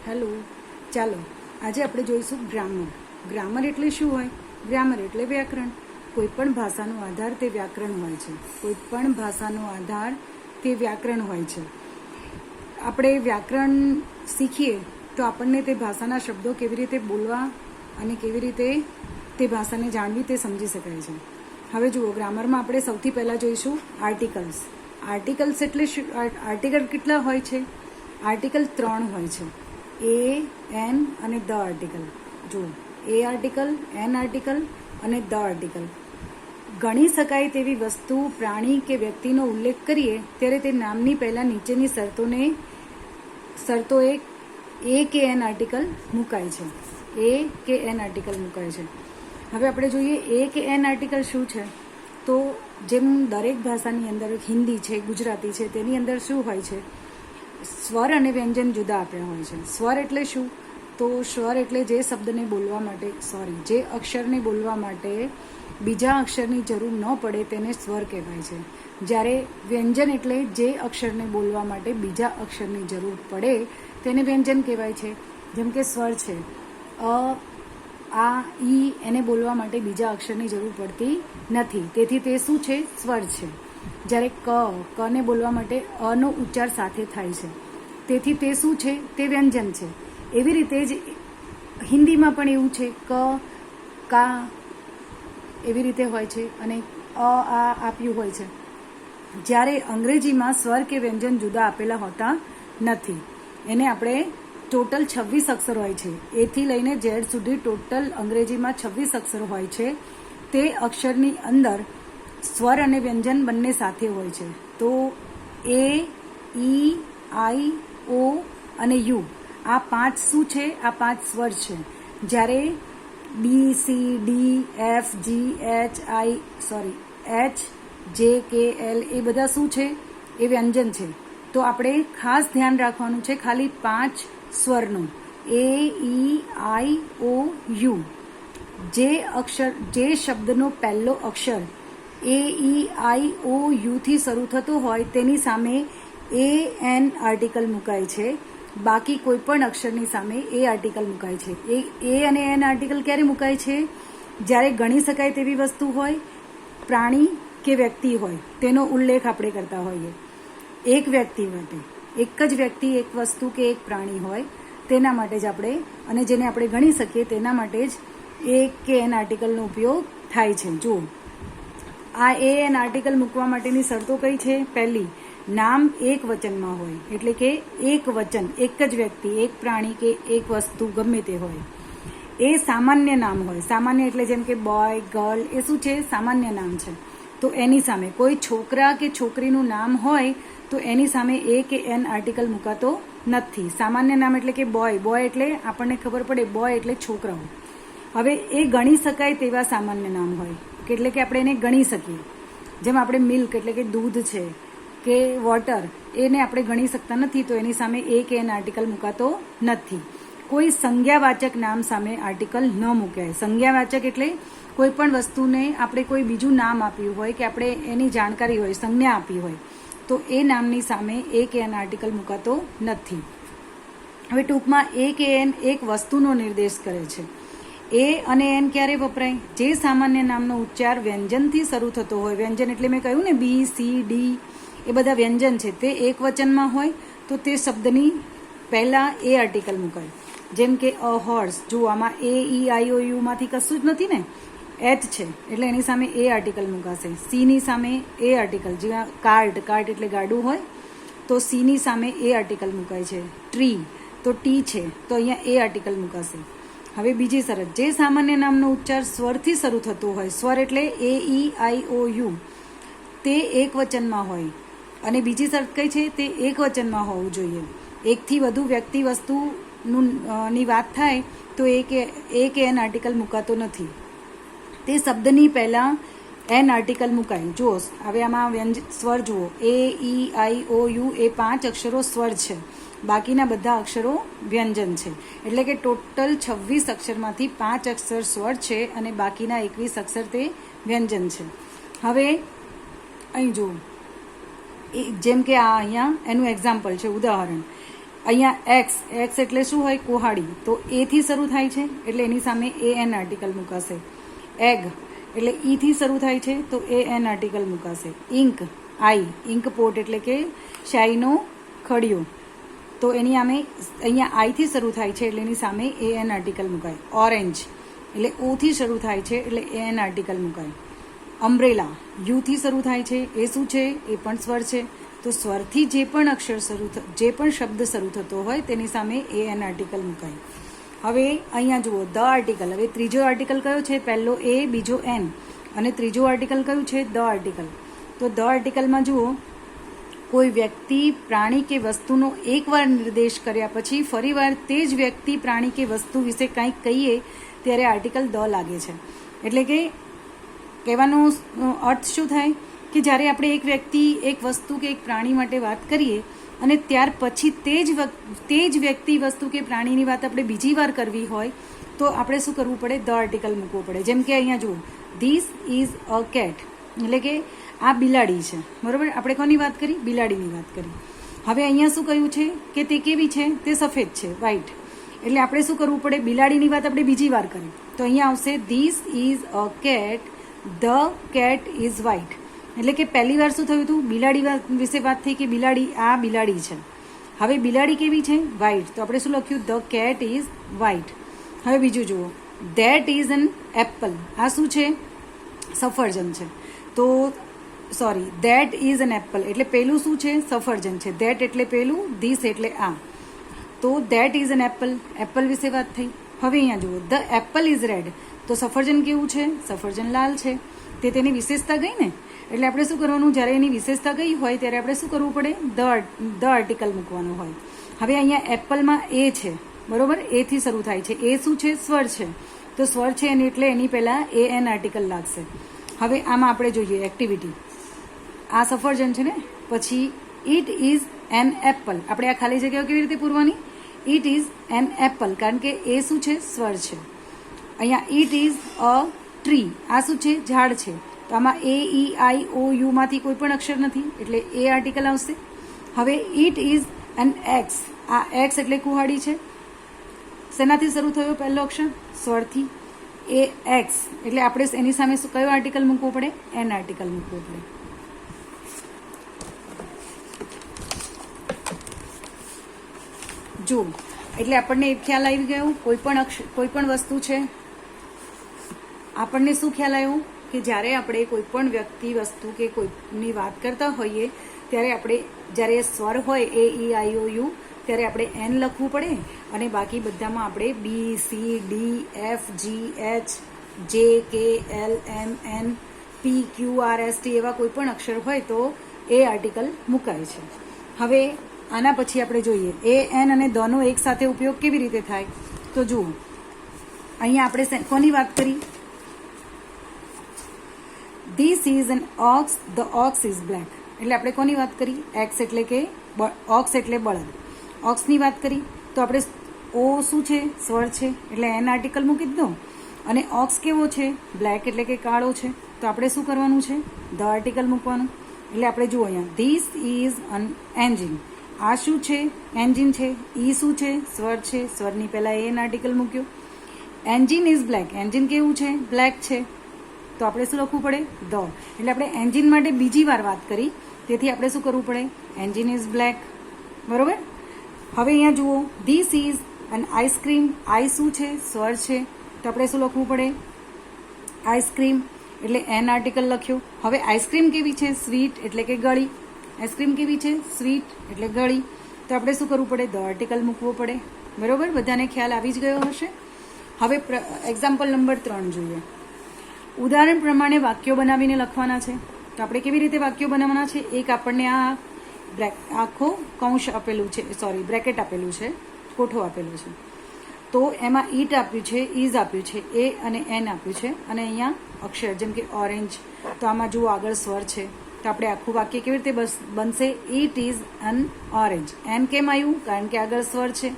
Hello, ચાલો આજે આપણે જોઈશું ગ્રામર. ગ્રામર એટલે શું હોય? ગ્રામર એટલે વ્યાકરણ. કોઈ પણ ભાષાનો આધાર તે વ્યાકરણ હોય છે. કોઈ પણ ભાષાનો આધાર તે વ્યાકરણ હોય છે. આપણે વ્યાકરણ શીખીએ તો આપણને તે ભાષાના શબ્દો કેવી રીતે બોલવા અને કેવી રીતે તે ભાષાને જાણવી તે સમજી શકાય છે. હવે જુઓ, ગ્રામરમાં આપણે સૌથી પહેલાં જોઈશું આર્ટિકલ્સ. આર્ટિકલ્સ એટલે શું? આર્ટિકલ કેટલા હોય છે? આર્ટિકલ 3 હોય છે. એ, એન અને ધ આર્ટિકલ. જુઓ, એ આર્ટિકલ, એન આર્ટિકલ અને ધ આર્ટિકલ. ગણી શકાય તેવી વસ્તુ, પ્રાણી કે વ્યક્તિનો ઉલ્લેખ કરીએ ત્યારે તે નામની પહેલાં નીચેની શરતોએ એ કે એન આર્ટિકલ મુકાય છે. એ કે એન આર્ટિકલ મુકાય છે. હવે આપણે જોઈએ એ કે એન આર્ટિકલ શું છે. તો જેમ દરેક ભાષાની અંદર, હિન્દી છે, ગુજરાતી છે, તેની અંદર શું હોય છે? સ્વર અને વ્યંજન જુદા આપ્યા હોય છે. સ્વર એટલે શું? તો સ્વર એટલે જે શબ્દને બોલવા માટે, જે અક્ષરને બોલવા માટે બીજા અક્ષરની જરૂર ન પડે તેને સ્વર કહેવાય છે. જ્યારે વ્યંજન એટલે જે અક્ષરને બોલવા માટે બીજા અક્ષરની જરૂર પડે તેને વ્યંજન કહેવાય છે. જેમ કે સ્વર છે, અ, આ, ઈ, એને બોલવા માટે બીજા અક્ષરની જરૂર પડતી નથી, તેથી તે શું છે? સ્વર છે. જ્યારે કને બોલવા માટે અનો ઉચ્ચાર સાથે થાય છે, તેથી તે શું છે? તે વ્યંજન છે. એવી રીતે જ હિન્દીમાં પણ એવું છે, કા એવી રીતે હોય છે અને આ આપ્યું હોય છે. જ્યારે અંગ્રેજીમાં સ્વર કે વ્યંજન જુદા આપેલા હોતા નથી. એને આપણે ટોટલ 26 અક્ષર હોય છે. એથી લઈને ઝેડ સુધી ટોટલ અંગ્રેજીમાં 26 અક્ષર હોય છે. તે અક્ષરની અંદર સ્વર અને વ્યંજન બંને સાથે હોય છે. તો એ, ઈ, આઈ, ઓ અને યુ, આ 5 શું છે? આ 5 સ્વર છે. જ્યારે બી, સી, ડી, એફ, જી, એચ, જે, કે, એલ એ બધા શું છે? એ વ્યંજન છે. તો આપણે ખાસ ધ્યાન રાખવાનું છે ખાલી 5 સ્વરનું. એ, ઈ, આઈ, ઓ, યુ. જે શબ્દનો પહેલો અક્ષર એ, ઈ, આઈ, ઓ, યુથી શરૂ થતો હોય તેની સામે એ, એન આર્ટિકલ મુકાય છે. બાકી કોઈ પણ અક્ષરની સામે એ આર્ટિકલ મુકાય છે. એ અને એન આર્ટિકલ ક્યારે મુકાય છે? જ્યારે ગણી શકાય તેવી વસ્તુ હોય, પ્રાણી કે વ્યક્તિ હોય, તેનો ઉલ્લેખ આપણે કરતા હોઈએ. એક વ્યક્તિ માટે, એક જ વ્યક્તિ, એક વસ્તુ કે એક પ્રાણી હોય તેના માટે જ આપણે, અને જેને આપણે ગણી શકીએ તેના માટે જ એ કે એન આર્ટિકલનો ઉપયોગ થાય છે. જુઓ, આ એ એન આર્ટિકલ મૂકવા માટેની શરતો કઈ છે? પહેલી, નામ એક વચનમાં હોય, એટલે કે એક વચન, એક જ વ્યક્તિ, એક પ્રાણી કે એક વસ્તુ ગમે તે હોય. એ સામાન્ય નામ હોય. સામાન્ય એટલે જેમ કે બોય, ગર્લ, એ શું છે? સામાન્ય નામ છે. તો એની સામે કોઈ છોકરા કે છોકરીનું નામ હોય તો એની સામે એ કે એન આર્ટિકલ મુકાતો નથી. સામાન્ય નામ એટલે કે બોય એટલે આપણને ખબર પડે, બોય એટલે છોકરાઓ. હવે એ ગણી શકાય તેવા સામાન્ય નામ હોય, એટલે કે આપણે એને ગણી શકીએ. જેમ આપણે મિલ્ક એટલે કે દૂધ છે કે વોટર, એને આપણે ગણી શકતા નથી, તો એની સામે એ કે એન આર્ટિકલ મુકાતો નથી. કોઈ સંજ્ઞાવાચક નામ સામે આર્ટિકલ ન મૂકાય. સંજ્ઞાવાચક એટલે કોઈ પણ વસ્તુને આપણે કોઈ બીજું નામ આપ્યું હોય કે આપણે એની જાણકારી હોય, સંજ્ઞા આપી હોય, તો એ નામની સામે એ કે એન આર્ટિકલ મુકાતો નથી. હવે ટૂંકમાં એ કે એન એક વસ્તુનો નિર્દેશ કરે છે. એ અને એન ક્યારે વપરાય? જે સામાન્ય નામનો ઉચ્ચાર વ્યંજનથી શરૂ થતો હોય. વ્યંજન એટલે મેં કહ્યું ને, બી, સી, ડી એ બધા વ્યંજન છે, તે એક વચનમાં હોય તો તે શબ્દની પહેલાં એ આર્ટિકલ મુકાય. જેમ કે અ હોર્સ. જુઓ, આમાં એ, ઈ, આઈ, ઓ, યુમાંથી કશું જ નથી ને, એચ છે એટલે એની સામે એ આર્ટિકલ મુકાશે. સીની સામે એ આર્ટિકલ. જ્યાં કાર્ટ એટલે ગાડું હોય તો સીની સામે એ આર્ટિકલ મુકાય છે. ટ્રી તો ટી છે તો અહીંયા એ આર્ટિકલ મુકાશે. હવે બીજી શરત, જે સામાન્ય નામનો ઉચ્ચાર સ્વરથી શરૂ થતો હોય, સ્વર એટલે એ, ઈ, આઈ, ઓ, યુ, તે એક વચનમાં હોય. અને બીજી શરત કઈ છે? તે એક વચનમાં હોવું જોઈએ. એકથી વધુ વ્યક્તિ વસ્તુની વાત થાય તો એ કે એન આર્ટિકલ મુકાતો નથી. તે શબ્દની પહેલાં એન આર્ટિકલ મુકાય. જુઓ, હવે આમાં સ્વર જુઓ, એ, ઈ, આઈ, ઓ, યુ એ 5 અક્ષરો સ્વર છે, બાકીના બધા અક્ષરો વ્યંજન છે. એટલે કે ટોટલ 26 અક્ષરમાંથી 5 અક્ષર સ્વર છે અને બાકીના 21 અક્ષર તે વ્યંજન છે. હવે અહીં જુઓ, જેમ કે આ અહીંયા એનું એક્ઝામ્પલ છે, ઉદાહરણ. અહીંયા એક્સ એટલે શું હોય? કુહાડી. તો એ થી શરૂ થાય છે એટલે એની સામે એ એન આર્ટિકલ મુકાશે. એગ એટલે ઈ થી શરૂ થાય છે તો એ એન આર્ટિકલ મુકાશે. ઇંક ઇંક પોટ એટલે કે શાહીનો ખડિયો, તો એની સામે અહીંયા આઈ થી શરૂ થાય છે એટલે એની સામે એ એન આર્ટિકલ મુકાય. ઓરેન્જ એટલે ઓ થી શરૂ થાય છે એટલે એ એન આર્ટિકલ મુકાય. અમ્બ્રેલા યુ થી શરૂ થાય છે, એ શું છે? એ પણ સ્વર છે. તો સ્વરથી જે પણ અક્ષર જે પણ શબ્દ શરૂ થતો હોય તેની સામે એ એન આર્ટિકલ મુકાય. હવે અહીંયા જુઓ ધ આર્ટિકલ. હવે ત્રીજો આર્ટિકલ કયો છે? પહેલો એ, બીજો એન, અને ત્રીજો આર્ટિકલ કયું છે? The article. તો ધ આર્ટિકલમાં જુઓ, કોઈ વ્યક્તિ, પ્રાણી કે વસ્તુનો એકવાર નિર્દેશ કર્યા પછી ફરીવાર તે જ વ્યક્તિ, પ્રાણી કે વસ્તુ વિશે કંઈક કહીએ ત્યારે આર્ટિકલ ધ લાગે છે. એટલે કે કહેવાનો અર્થ શું થાય કે જ્યારે આપણે એક વ્યક્તિ, એક વસ્તુ કે એક પ્રાણી માટે વાત કરીએ અને ત્યાર પછી તે જ વ્યક્તિ, વસ્તુ કે પ્રાણીની વાત આપણે બીજી વાર કરવી હોય તો આપણે શું કરવું પડે? ધ આર્ટિકલ મૂકવું પડે. જેમ કે અહીંયા જુઓ, ધીસ ઇઝ અ કેટ, એટલે કે આ બિલાડી છે. બરોબર, આપણે કોની વાત કરી? બિલાડીની વાત કરી. હવે અહીંયા શું કહ્યું છે કે તે કેવી છે? તે સફેદ છે, વ્હાઈટ. એટલે આપણે શું કરવું પડે? બિલાડીની વાત આપણે બીજી વાર કરી તો અહીંયા આવશે this is a cat, the cat is white. એટલે કે પહેલી વાર શું થયું હતું? બિલાડી વિશે વાત થઈ કે આ બિલાડી છે. હવે બિલાડી કેવી છે? વ્હાઈટ. તો આપણે શું લખ્યું? The cat is white. હવે બીજું જુઓ, ધેટ ઇઝ એન એપલ. આ શું છે? સફરજન છે. તો sorry, that is an apple એટલે પેલું શું છે? સફરજન છે. ધેટ એટલે પેલું, ધીસ એટલે આ. તો that is an apple, Apple વિશે વાત થઈ. હવે અહીંયા જુઓ, ધ એપલ ઇઝ રેડ. તો સફરજન કેવું છે? સફરજન લાલ છે. તે તેની વિશેષતા ગઈ ને. એટલે આપણે શું કરવાનું? જ્યારે એની વિશેષતા ગઈ હોય ત્યારે આપણે શું કરવું પડે? ધ આર્ટિકલ મૂકવાનું હોય. હવે અહીંયા એપલમાં એ છે, બરોબર, એ થી શરૂ થાય છે. એ શું છે? સ્વર છે. તો સ્વર છે એટલે એની પહેલા એ એન આર્ટિકલ લાગશે. હવે આમાં આપણે જોઈએ એક્ટિવિટી. આ સફરજન છે ને, પછી ઇટ ઇઝ એન એપલ. આપણે આ ખાલી જગ્યાઓ કેવી રીતે પૂરવાની? ઇટ ઇઝ એન એપલ, કારણ કે એ શું છે? સ્વર છે. અહીંયા ઇટ ઇઝ અ ટ્રી. આ શું છે? ઝાડ છે. તો આમાં એ, ઈ, આઈ, ઓ, યુ માંથી કોઈ પણ અક્ષર નથી એટલે એ આર્ટિકલ આવશે. હવે ઇટ ઇઝ એન એક્સ. આ એક્સ એટલે કુહાડી છે. શેનાથી શરૂ થયો પહેલો અક્ષર? સ્વરથી. એ એક્સ એટલે આપણે એની સામે કયો આર્ટિકલ મૂકવો પડે? એન આર્ટિકલ મૂકવો પડે. જો એટલે આપણને ખ્યાલ આવી ગયો, કોઈ પણ વસ્તુ છે, આપણને શું ખ્યાલ આવ્યો કે જ્યારે આપણે કોઈ પણ વ્યક્તિ, વસ્તુ કે કોઈની વાત કરતા હોઈએ ત્યારે આપણે જ્યારે સ્વર હોય એ, ઈ, આઈ, ઓ, યુ, ત્યારે આપણે એન લખવું પડે અને બાકી બધામાં આપણે બી, સી, ડી, એફ, જી, એચ, જે, કે, એલ, એમ, એન, પી, ક્યુ, આર, એસ, ટી એવા કોઈ પણ અક્ષર હોય તો એ આર્ટિકલ મુકાય છે. હવે આના પછી આપણે જોઈએ એ, એન અને ધનો એક સાથે ઉપયોગ કેવી રીતે થાય. તો જુઓ, અહીંયા આપણે કોની વાત કરી? This is an ox, the ox is black. એટલે આપણે કોની વાત કરી? એક્સ એટલે કે ઓક્સ એટલે બળદ. ઓક્સની વાત કરી તો આપણે ઓ શું છે? સ્વર છે એટલે એન આર્ટિકલ મૂકી દીધો. અને ઓક્સ કેવો છે? બ્લેક એટલે કે કાળો છે. તો આપણે શું કરવાનું છે? ધ આર્ટિકલ મૂકવાનું. એટલે આપણે જુઓ અહીંયા ધીસ ઇઝ અન એન્જિન. આ શું છે? એન્જિન છે. ઈ શું છે? સ્વર છે. સ્વરની પહેલા એન આર્ટિકલ મૂક્યો. Engine is black. એન્જિન કેવું છે? બ્લેક છે. તો આપણે શું લખવું પડે? ધ. એટલે આપણે એન્જિન માટે બીજી વાર વાત કરી તેથી આપણે શું કરવું પડે? Engine is black. બરોબર. હવે અહીંયા જુઓ, ધીસ ઇઝ એન આઈસ્ક્રીમ. આઈ શું છે? સ્વર છે. તો આપણે શું લખવું પડે? આઈસ્ક્રીમ એટલે એન આર્ટિકલ લખ્યો. હવે આઈસ્ક્રીમ કેવી છે? સ્વીટ એટલે કે ગળી. આઈસ્ક્રીમ કેવી છે? સ્વીટ એટલે ગળી. તો આપણે શું કરવું પડે? ધ આર્ટિકલ મૂકવો પડે. બરોબર, બધાને ખ્યાલ આવી જ ગયો હશે. હવે એક્ઝામ્પલ નંબર 3 જોઈએ. ઉદાહરણ પ્રમાણે વાક્યો બનાવીને લખવાના છે. તો આપણે કેવી રીતે વાક્યો બનાવવાના છે? એક આપણને આ આખો કૌંસ આપેલું છે, સોરી બ્રેકેટ આપેલું છે, કોઠો આપેલું છે. તો એમાં ઈટ આપ્યું છે, ઇઝ આપ્યું છે, એ અને એન આપ્યું છે અને અહીંયા અક્ષર જેમ કે ઓરેન્જ. તો આમાં જુઓ આગળ સ્વર છે. તો આપણે આખું વાક્ય કેવી રીતે બનશે? It is an orange. An કેમ આવ્યું? કારણ કે આગળ સ્વર છે.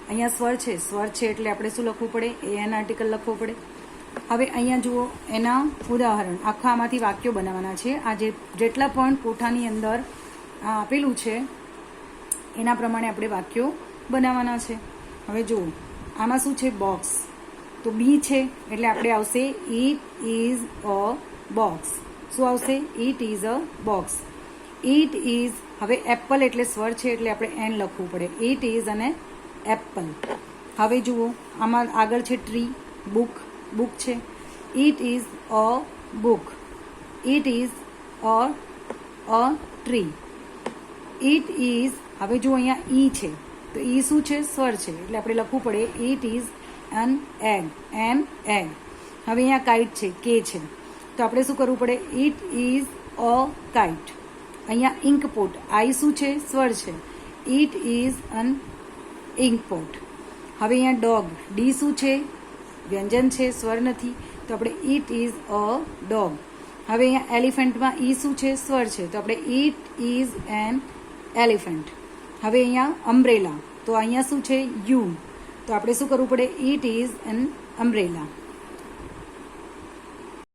અહીંયા સ્વર છે. સ્વર છે એટલે આપણે શું લખવું પડે? એ એન આર્ટિકલ લખવું પડે. હવે અહીંયા જુઓ એના ઉદાહરણ. આખા આમાંથી વાક્યો બનાવવાના છે. આ જેટલા પણ કોઠાની અંદર આપેલું છે એના પ્રમાણે આપણે વાક્યો બનાવવાના છે. હવે જુઓ આમાં શું છે બોક્સ, તો બી છે એટલે આપણે આવશે ઇટ ઇઝ અ બોક્સ. શું આવશે? It is a box. It is, હવે એપલ એટલે સ્વર છે એટલે આપણે એન લખવું પડે. ઇટ ઇઝ અને એપલ. હવે જુઓ આમાં આગળ છે ટ્રી, બુક, બુક છે. It is a book. It is a tree. It is, હવે જુઓ અહીંયા ઈ છે તો ઈ શું છે? સ્વર છે એટલે આપણે લખવું પડે it is an egg. An egg. હવે અહીંયા કાઇટ છે, કે છે તો આપણે શું કરવું પડે? It is a kite. અહીંયા ઇન્ક પોટ, આઈ શું છે? સ્વર છે. It is an ink pot. હવે અહીંયા ડોગ, ડી શું છે? વ્યંજન છે, સ્વર નથી તો આપણે ઇટ ઇઝ અ ડોગ. હવે અહીંયા એલિફન્ટમાં ઈ શું છે? સ્વર છે તો આપણે ઇટ ઇઝ એન એલિફન્ટ. હવે અહીંયા અમ્બ્રેલા, તો અહીંયા શું છે? યુ, તો આપણે શું કરવું પડે? It is an umbrella.